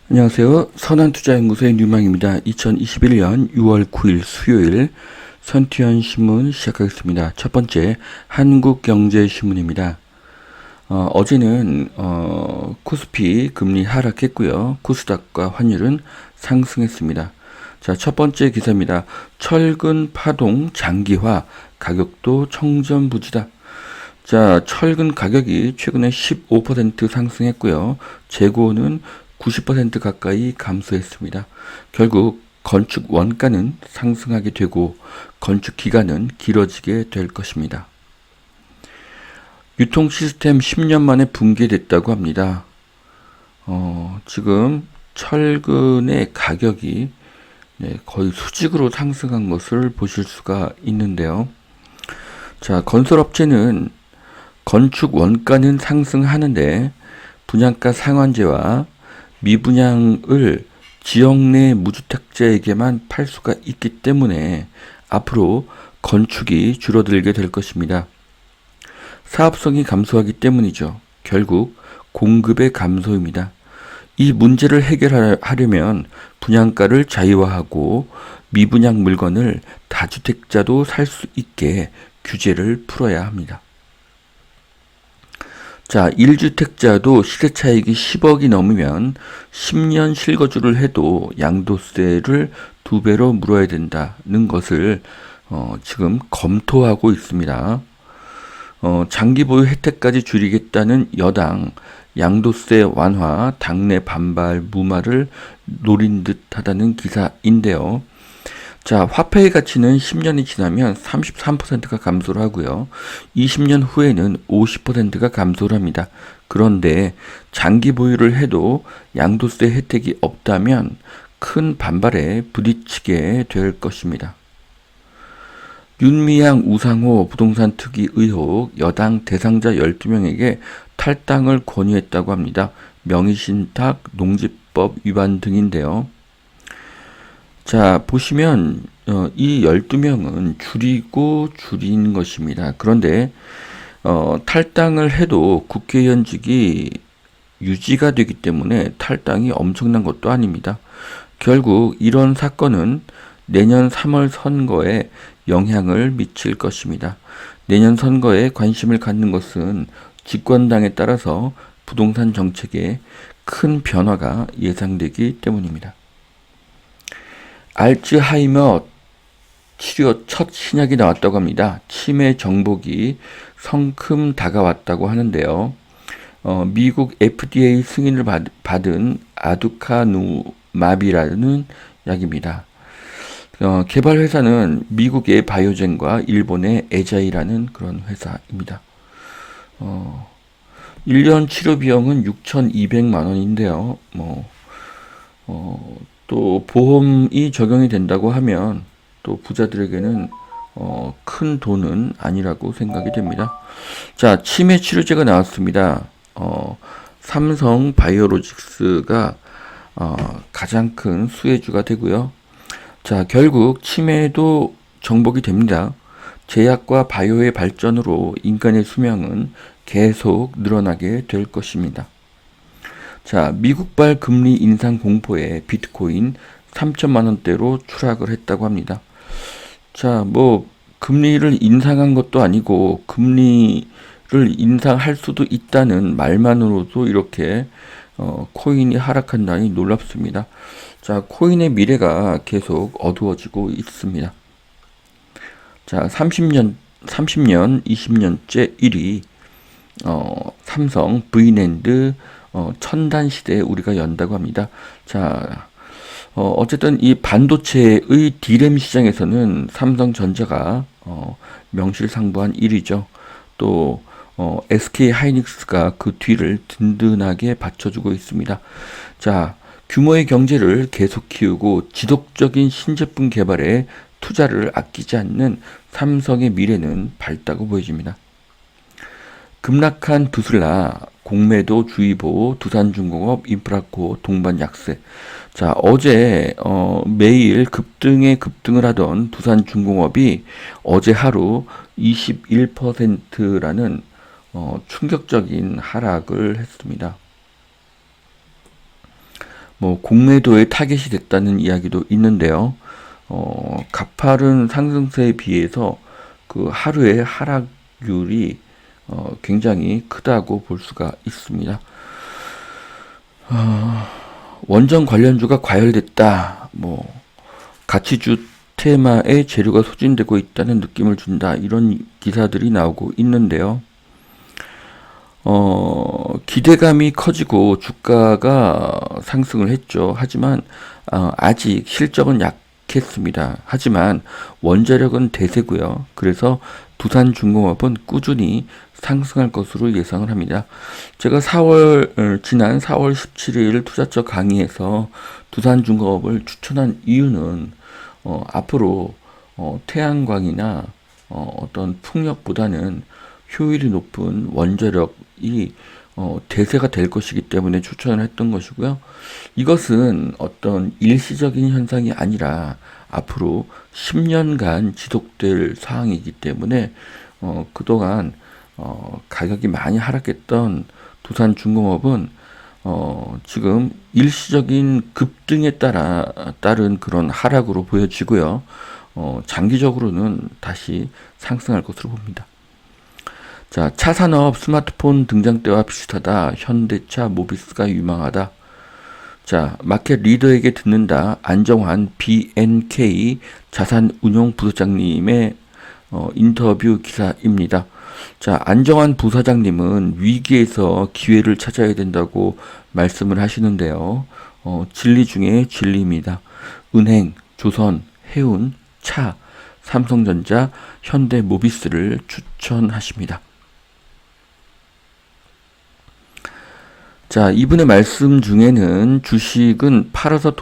안녕하세요. 선한투자연구소의 뉴망입니다. 2021년 6월 9일 수요일 선티현 신문 시작하겠습니다. 첫 번째 한국경제신문입니다. 어제는 코스피 금리 하락했고요. 코스닥과 환율은 상승했습니다. 자, 첫 번째 기사입니다. 철근 파동 장기화 가격도 청전부지다. 자, 철근 가격이 최근에 15% 상승했고요. 재고는 90% 가까이 감소했습니다. 결국 건축 원가는 상승하게 되고 건축 기간은 길어지게 될 것입니다. 유통 시스템 10년 만에 붕괴됐다고 합니다. 지금 철근의 가격이 거의 수직으로 상승한 것을 보실 수가 있는데요. 자, 건설업체는 건축 원가는 상승하는데 분양가 상한제와 미분양을 지역 내 무주택자에게만 팔 수가 있기 때문에 앞으로 건축이 줄어들게 될 것입니다. 사업성이 감소하기 때문이죠. 결국 공급의 감소입니다. 이 문제를 해결하려면 분양가를 자유화하고 미분양 물건을 다주택자도 살 수 있게 규제를 풀어야 합니다. 자, 1주택자도 시세차익이 10억이 넘으면 10년 실거주를 해도 양도세를 2배로 물어야 된다는 것을 지금 검토하고 있습니다. 장기 보유 혜택까지 줄이겠다는 여당 양도세 완화 당내 반발 무마를 노린 듯하다는 기사인데요. 자, 화폐의 가치는 10년이 지나면 33%가 감소를 하고요. 20년 후에는 50%가 감소를 합니다. 그런데 장기 보유를 해도 양도세 혜택이 없다면 큰 반발에 부딪히게 될 것입니다. 윤미향 우상호 부동산 투기 의혹 여당 대상자 12명에게 탈당을 권유했다고 합니다. 명의신탁, 농지법 위반 등인데요. 자, 보시면 이 12명은 줄인 것입니다. 그런데 탈당을 해도 국회의원직이 유지가 되기 때문에 탈당이 엄청난 것도 아닙니다. 결국 이런 사건은 내년 3월 선거에 영향을 미칠 것입니다. 내년 선거에 관심을 갖는 것은 집권당에 따라서 부동산 정책에 큰 변화가 예상되기 때문입니다. 알츠하이머 치료 첫 신약이 나왔다고 합니다. 치매 정복이 성큼 다가왔다고 하는데요. 미국 FDA 승인을 받은 아두카누마비라는 약입니다. 개발 회사는 미국의 바이오젠과 일본의 에자이라는 그런 회사입니다. 1년 치료 비용은 6,200만 원인데요. 또 보험이 적용이 된다고 하면 또 부자들에게는 큰 돈은 아니라고 생각이 됩니다. 자, 치매 치료제가 나왔습니다. 삼성 바이오로직스가 가장 큰 수혜주가 되고요. 자, 결국 치매도 정복이 됩니다. 제약과 바이오의 발전으로 인간의 수명은 계속 늘어나게 될 것입니다. 자, 미국발 금리 인상 공포에 비트코인 3천만 원대로 추락을 했다고 합니다. 자, 금리를 인상한 것도 아니고 금리를 인상할 수도 있다는 말만으로도 이렇게 코인이 하락한다니 놀랍습니다. 자, 코인의 미래가 계속 어두워지고 있습니다. 자, 30년, 20년째 1위 삼성 V랜드 첨단 시대에 우리가 연다고 합니다. 자, 어쨌든 이 반도체의 D램 시장에서는 삼성전자가 명실상부한 1위죠. 또 SK 하이닉스가 그 뒤를 든든하게 받쳐주고 있습니다. 자, 규모의 경제를 계속 키우고 지속적인 신제품 개발에 투자를 아끼지 않는 삼성의 미래는 밝다고 보여집니다. 급락한 두슬라, 공매도 주의보, 두산중공업, 인프라코, 동반약세. 자, 어제 매일 급등을 하던 두산중공업이 어제 하루 21%라는 충격적인 하락을 했습니다. 뭐 공매도의 타겟이 됐다는 이야기도 있는데요. 가파른 상승세에 비해서 그 하루의 하락률이 굉장히 크다고 볼 수가 있습니다. 원전 관련주가 과열됐다. 뭐 가치주 테마의 재료가 소진되고 있다는 느낌을 준다. 이런 기사들이 나오고 있는데요. 기대감이 커지고 주가가 상승을 했죠. 하지만 아직 실적은 약했습니다. 하지만 원자력은 대세고요. 그래서 두산중공업은 꾸준히 상승할 것으로 예상을 합니다. 제가 지난 4월 17일 투자처 강의에서 두산중공업을 추천한 이유는 앞으로 태양광이나 어떤 풍력보다는 효율이 높은 원자력이 대세가 될 것이기 때문에 추천을 했던 것이고요. 이것은 어떤 일시적인 현상이 아니라 앞으로 10년간 지속될 사항이기 때문에 그동안 가격이 많이 하락했던 두산중공업은 지금 일시적인 급등에 따른 그런 하락으로 보여지고요. 장기적으로는 다시 상승할 것으로 봅니다. 자, 차 산업 스마트폰 등장 때와 비슷하다. 현대차, 모비스가 유망하다. 자, 마켓 리더에게 듣는다. 안정환 BNK 자산운용 부사장님의 인터뷰 기사입니다. 자, 안정환 부사장님은 위기에서 기회를 찾아야 된다고 말씀을 하시는데요. 진리 중에 진리입니다. 은행, 조선, 해운, 차, 삼성전자, 현대모비스를 추천하십니다. 자, 이분의 말씀 중에는 주식은 팔아서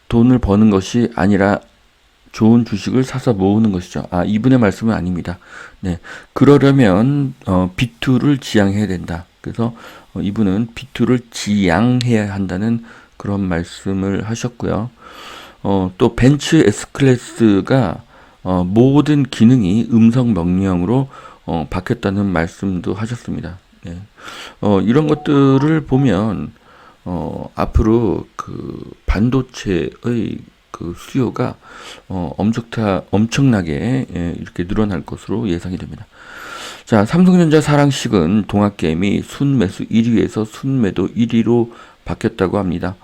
돈을 버는 것이 아니라 좋은 주식을 사서 모으는 것이죠. 이분의 말씀은 아닙니다. 네. 그러려면, B2를 지양해야 된다. 그래서, 이분은 B2를 지양해야 한다는 그런 말씀을 하셨고요. 또 벤츠 S클래스가, 모든 기능이 음성 명령으로, 바뀌었다는 말씀도 하셨습니다. 네. 이런 것들을 보면, 앞으로 그 반도체의 그 수요가 엄청나게 이렇게 늘어날 것으로 예상이 됩니다. 자, 삼성전자 사랑식은 동학개미 순매수 1위에서 순매도 1위로 바뀌었다고 합니다.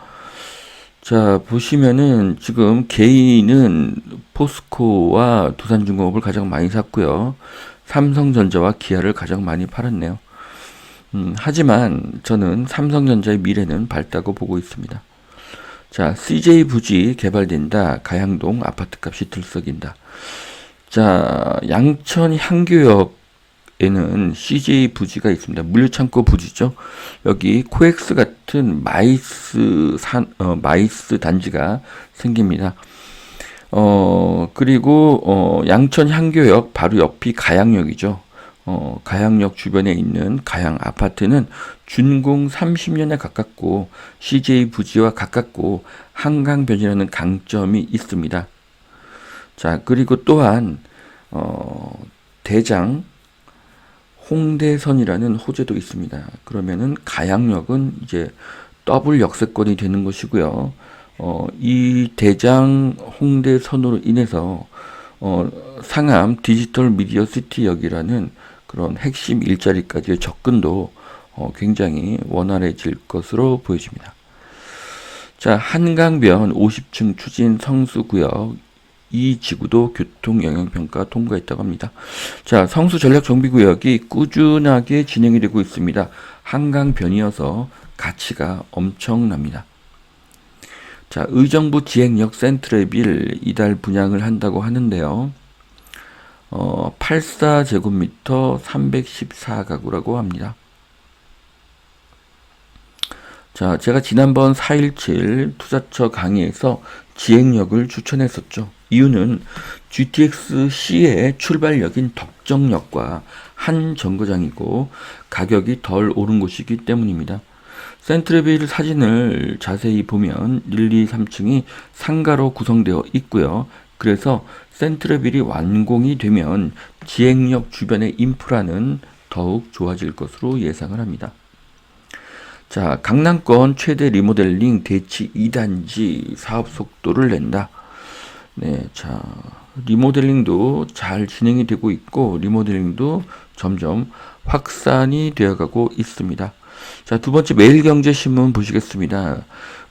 자, 보시면은 지금 개인은 포스코와 두산중공업을 가장 많이 샀고요. 삼성전자와 기아를 가장 많이 팔았네요. 하지만 저는 삼성전자의 미래는 밝다고 보고 있습니다. 자, CJ 부지 개발된다. 가양동 아파트값이 들썩인다. 자, 양천 향교역에는 CJ 부지가 있습니다. 물류창고 부지죠. 여기 코엑스 같은 마이스 단지가 생깁니다. 그리고 양천 향교역 바로 옆이 가양역이죠. 가양역 주변에 있는 가양 아파트는 준공 30년에 가깝고 CJ 부지와 가깝고 한강변이라는 강점이 있습니다. 자, 그리고 또한 대장 홍대선이라는 호재도 있습니다. 그러면은 가양역은 이제 더블 역세권이 되는 것이고요. 이 대장 홍대선으로 인해서 상암 디지털 미디어 시티역이라는 그런 핵심 일자리까지의 접근도 굉장히 원활해질 것으로 보여집니다. 자, 한강변 50층 추진 성수구역 이 지구도 교통영향평가 통과했다고 합니다. 자, 성수 전략정비구역이 꾸준하게 진행이 되고 있습니다. 한강변이어서 가치가 엄청납니다. 자, 의정부 지행역 센트레빌 이달 분양을 한다고 하는데요. 84제곱미터 314가구라고 합니다. 자, 제가 지난번 4.17 투자처 강의에서 지행역을 추천했었죠. 이유는 GTX-C의 출발역인 덕정역과 한 정거장이고 가격이 덜 오른 곳이기 때문입니다. 센트레빌 사진을 자세히 보면 1, 2, 3층이 상가로 구성되어 있고요. 그래서 센트레빌이 완공이 되면 지행역 주변의 인프라는 더욱 좋아질 것으로 예상을 합니다. 자, 강남권 최대 리모델링 대치 2단지 사업 속도를 낸다. 네, 자, 리모델링도 잘 진행이 되고 있고, 리모델링도 점점 확산이 되어가고 있습니다. 자, 두 번째 매일경제신문 보시겠습니다.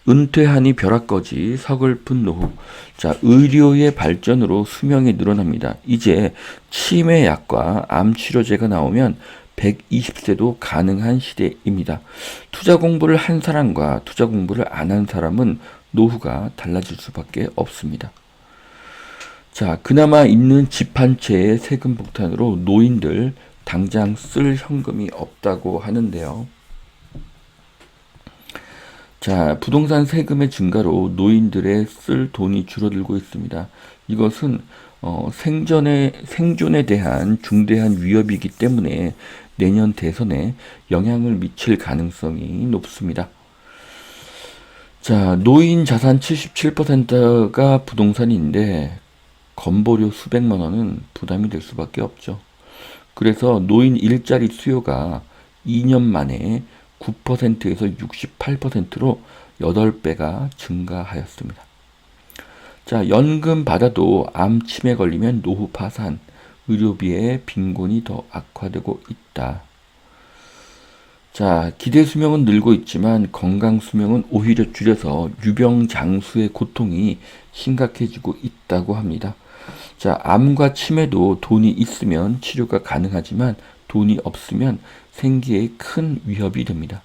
은퇴하니 벼락거지 서글픈 노후. 자, 의료의 발전으로 수명이 늘어납니다. 이제 치매약과 암치료제가 나오면 120세도 가능한 시대입니다. 투자 공부를 한 사람과 투자 공부를 안 한 사람은 노후가 달라질 수밖에 없습니다. 자, 그나마 있는 집 한 채의 세금 폭탄으로 노인들 당장 쓸 현금이 없다고 하는데요. 자, 부동산 세금의 증가로 노인들의 쓸 돈이 줄어들고 있습니다. 이것은 생존에 대한 중대한 위협이기 때문에 내년 대선에 영향을 미칠 가능성이 높습니다. 자, 노인 자산 77%가 부동산인데 건보료 수백만 원은 부담이 될 수밖에 없죠. 그래서 노인 일자리 수요가 2년 만에 9%에서 68%로 8배가 증가하였습니다. 자, 연금 받아도 암 치매 걸리면 노후 파산, 의료비의 빈곤이 더 악화되고 있다. 자, 기대 수명은 늘고 있지만 건강 수명은 오히려 줄여서 유병장수의 고통이 심각해지고 있다고 합니다. 자, 암과 치매도 돈이 있으면 치료가 가능하지만 돈이 없으면 생계에 큰 위협이 됩니다.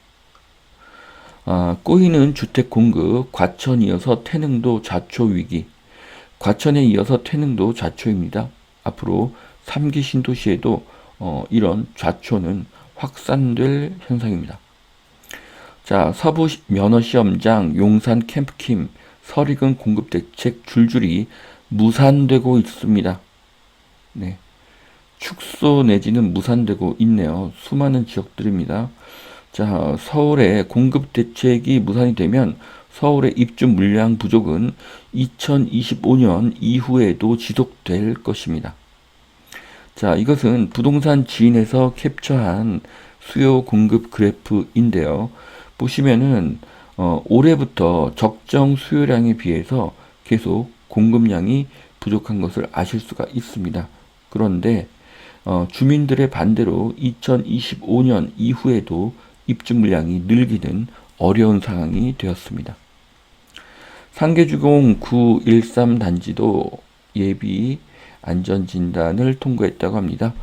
꼬이는 주택 공급, 과천 이어서 태릉도 좌초 위기, 과천에 이어서 태릉도 좌초입니다. 앞으로 3기 신도시에도 이런 좌초는 확산될 현상입니다. 자, 서부 면허시험장, 용산 캠프킴, 설익은 공급대책 줄줄이 무산되고 있습니다. 네. 축소 내지는 무산되고 있네요. 수많은 지역들입니다. 자, 서울의 공급 대책이 무산이 되면 서울의 입주 물량 부족은 2025년 이후에도 지속될 것입니다. 자, 이것은 부동산 지인에서 캡처한 수요 공급 그래프인데요. 보시면은 올해부터 적정 수요량에 비해서 계속 공급량이 부족한 것을 아실 수가 있습니다. 그런데 주민들의 반대로 2025년 이후에도 입주 물량이 늘기는 어려운 상황이 되었습니다. 상계주공 913 단지도 예비 안전진단을 통과했다고 합니다.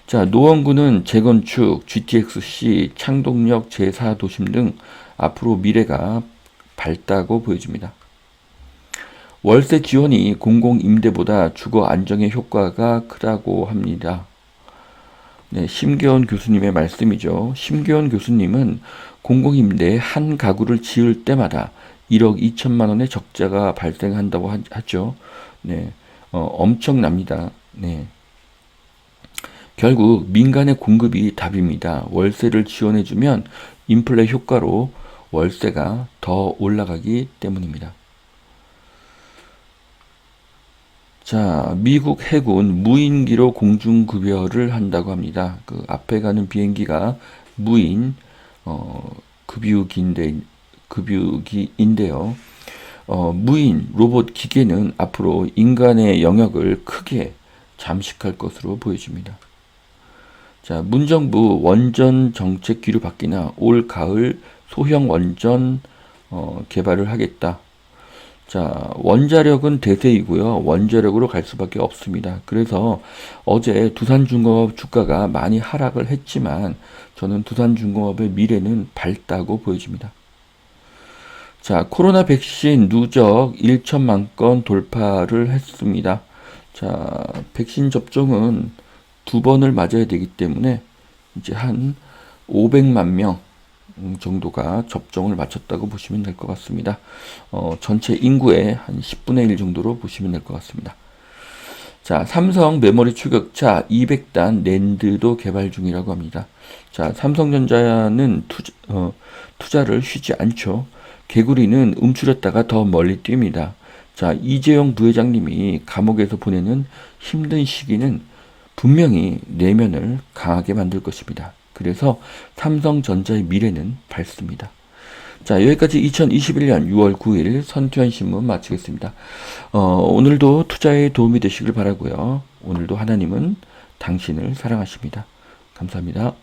자, 노원구는 재건축, GTX-C, 창동역 제4도심 등 앞으로 미래가 밝다고 보여집니다. 월세 지원이 공공임대보다 주거 안정의 효과가 크다고 합니다. 네, 심계원 교수님의 말씀이죠. 심계원 교수님은 공공임대 한 가구를 지을 때마다 1억 2천만 원의 적자가 발생한다고 하죠. 네, 엄청납니다. 네. 결국 민간의 공급이 답입니다. 월세를 지원해주면 인플레 효과로 월세가 더 올라가기 때문입니다. 자, 미국 해군 무인기로 공중급여를 한다고 합니다. 그 앞에 가는 비행기가 무인 급유기인데요. 무인 로봇 기계는 앞으로 인간의 영역을 크게 잠식할 것으로 보여집니다. 자, 문정부 원전 정책 기류 바뀌나 올 가을 소형 원전 개발을 하겠다. 자, 원자력은 대세이고요. 원자력으로 갈 수밖에 없습니다. 그래서 어제 두산중공업 주가가 많이 하락을 했지만 저는 두산중공업의 미래는 밝다고 보여집니다. 자, 코로나 백신 누적 1천만 건 돌파를 했습니다. 자, 백신 접종은 2번을 맞아야 되기 때문에 이제 한 500만 명 정도가 접종을 마쳤다고 보시면 될 것 같습니다. 전체 인구의 한 10분의 1 정도로 보시면 될 것 같습니다. 자, 삼성 메모리 추격차 200단 낸드도 개발 중이라고 합니다. 자, 삼성전자는 투자를 쉬지 않죠. 개구리는 움츠렸다가 더 멀리 뜁니다. 자, 이재용 부회장님이 감옥에서 보내는 힘든 시기는 분명히 내면을 강하게 만들 것입니다. 그래서 삼성전자의 미래는 밝습니다. 자, 여기까지 2021년 6월 9일 선투현 신문 마치겠습니다. 오늘도 투자에 도움이 되시길 바라고요. 오늘도 하나님은 당신을 사랑하십니다. 감사합니다.